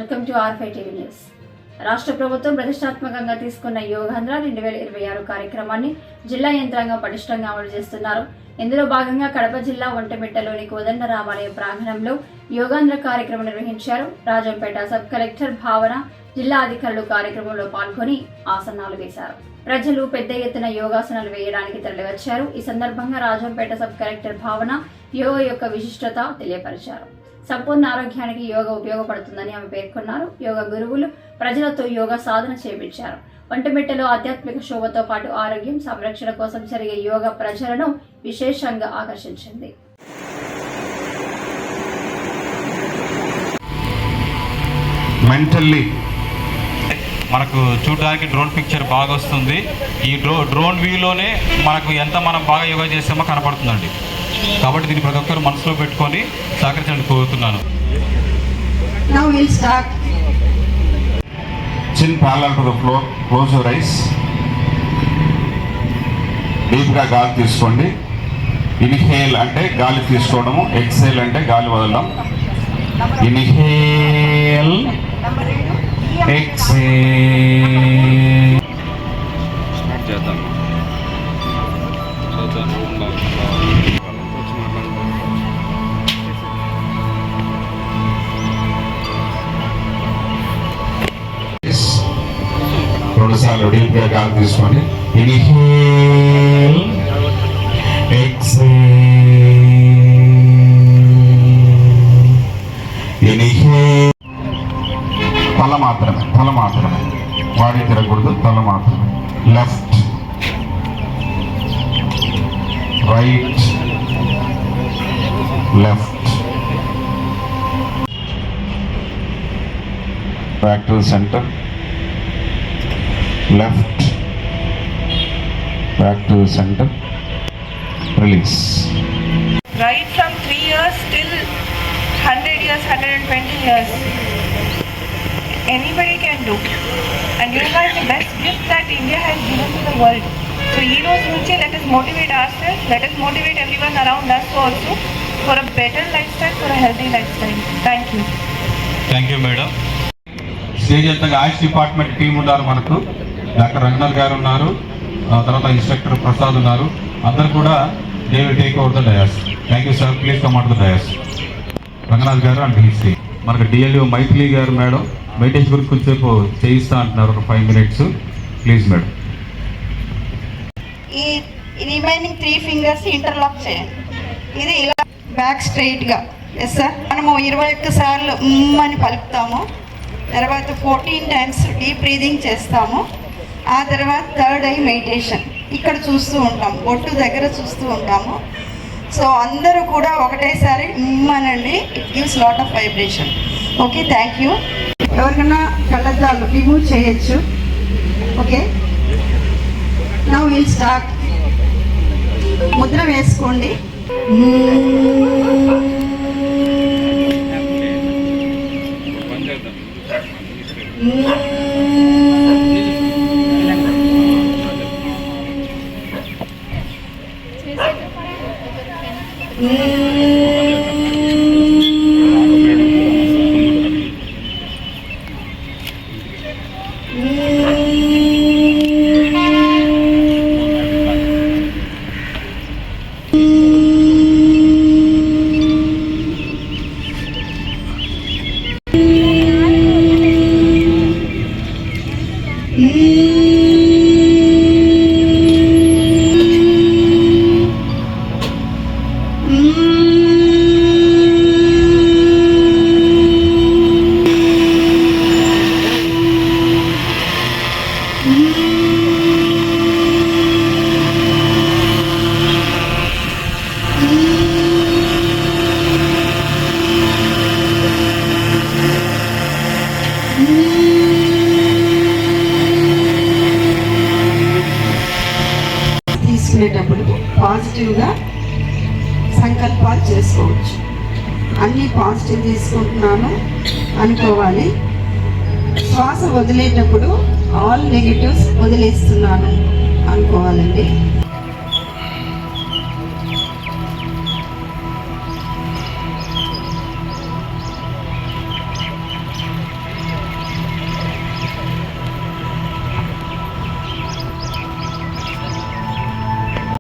Welcome to R5 TV news. రాష్ట్ర ప్రభుత్వం ప్రతిష్టాత్మకంగా తీసుకున్న యోగాంధ్ర 2026 కార్యక్రమాన్ని జిల్లా యంత్రాంగం పటిష్టంగా అమలు చేస్తున్నారు. ఇందులో భాగంగా కడప జిల్లా ఒంటమిట్టలోని కోదండరామాలయ ప్రాంగణంలో యోగాంధ్ర కార్యక్రమం నిర్వహించారు. రాజంపేట సబ్ కలెక్టర్ భావన, జిల్లా అధికారులు కార్యక్రమంలో పాల్గొని ఆసనాలు వేశారు. ప్రజలు పెద్ద ఎత్తున యోగాసనాలు వేయడానికి తరలివచ్చారు. ఈ సందర్భంగా రాజంపేట సబ్ కలెక్టర్ భావన యోగా యొక్క విశిష్టత తెలియపరిచారు. సంపూర్ణ ఆరోగ్యానికి యోగా ఉపయోగపడుతుందని ఆమె పేర్కొన్నారు. యోగా గురువులు ప్రజలతో యోగా సాధన చేయించారు. ఒంటమిట్టలో ఆధ్యాత్మిక శోభతో పాటు ఆరోగ్యం సంరక్షణ కోసం జరిగే యోగా ప్రజలను విశేషంగా ఆకర్షించింది. మెంటల్లీ మనకు చూడడానికి డ్రోన్ పిక్చర్ బాగా వస్తుంది. ఈ డ్రోన్ వ్యూలోనే మనకు ఎంత మనం బాగా యోగా చేస్తామో కనపడుతుందండి. కాబట్టి దీన్ని ప్రతి ఒక్కరు మనసులో పెట్టుకొని సహకరించాలని కోరుతున్నాను. Chin parallel to the floor, close your eyes. డీప్గా గాలి తీసుకోండి. ఇన్హేల్ అంటే గాలి తీసుకోవడము, ఎక్సేల్ అంటే గాలి వదలడం. Inhale, exhale. రెండుసార్లు డీప్గా గాలి తీసుకోండి. Inhale, exhale. ఇన్హేల్. తల మాత్రమే బాడీ తిరగకూడదు, తల మాత్రమే. Left, right, left. Back to centre. Left, back to the center, release. Right from 3 years till 100 years, 120 years, anybody can do. And yoga is the best gift that India has given to the world. So heroes nunchi let us motivate ourselves, let us motivate everyone around us also for a better lifestyle, for a healthy lifestyle. Thank you. Thank you, madam. Stage అంతగా ఆయుష్ department team ఉన్నారు. మనకు doctor Ranganath గారు ఉన్నారు, తర్వాత instructor Prasad ఉన్నారు. అందరు కూడా they will take over the dais. Thank you sir, please come out the dais. Ranganath గారు అండ్ హిస్టరీ. మనకు డిఎల్యూ మైథిలి గారు మేడం మెడిటేషన్ గురించి కొంచెంసేపు చేయిస్తా అంటున్నారు, ఒక 5 minutes ప్లీజ్ మేడం. ఈ రిమైనింగ్ 3 fingers ఇంటర్లాక్ చేయండి. ఇది ఇలా బ్యాక్ స్ట్రైట్గా. Yes sir. మనము 21 సార్లు అని పలుకుతాము. తర్వాత 14 times డీప్ బ్రీదింగ్ చేస్తాము. ఆ తర్వాత థర్డ్ ఐ మెడిటేషన్ ఇక్కడ చూస్తూ ఉంటాము, బొట్టు దగ్గర చూస్తూ ఉంటాము. సో అందరూ కూడా ఒకటేసారి అనండి. It gives lot of vibration. Okay, thank you. ఎవరికైనా కళ్ళద్దాలు రిమూవ్ చేయొచ్చు. Okay, now will start. Mudra వేసుకోండి. తీసుకునేటప్పుడు పాజిటివ్గా సంకల్పాలు చేసుకోవచ్చు. అన్నీ పాజిటివ్ తీసుకుంటున్నాను అనుకోవాలి. శ్వాస వదిలేటప్పుడు ఆల్ నెగిటివ్స్ వదిలేస్తున్నాను అనుకోవాలండి.